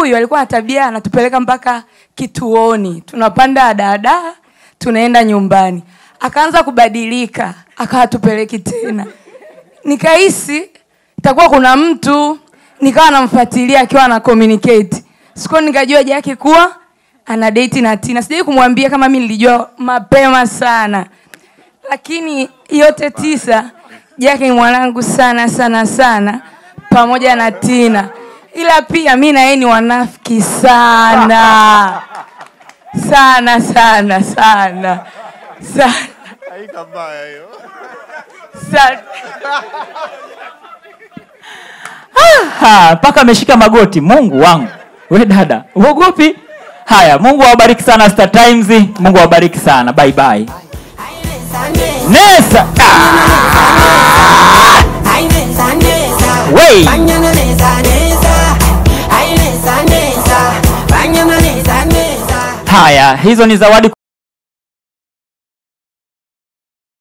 Huyu alikuwa na tabia anatupeleka mpaka kituoni. Tunapanda dada, tunaenda nyumbani. Akaanza kubadilika, akatupeleki tena. Nikahisi itakuwa kuna mtu, nikawa namfuatilia akiwa na communicate. Siku nikajua Jackie kuwa ana date na Tina. Sijai kumwambia kama mimi nilijua mapema sana. Lakini yote 9 Jackie mwanangu sana pamoja na Tina. Ila pia mimi na yeye ni wanafiki sana. Sana. Haika mbaya hiyo. Paka ameshika magoti. Mungu wangu. We dada, uogopi? Haya, Mungu awabariki sana Star Times. Mungu awabariki sana. Bye bye. Nesa. Wait. Haya, hizo ni zawadi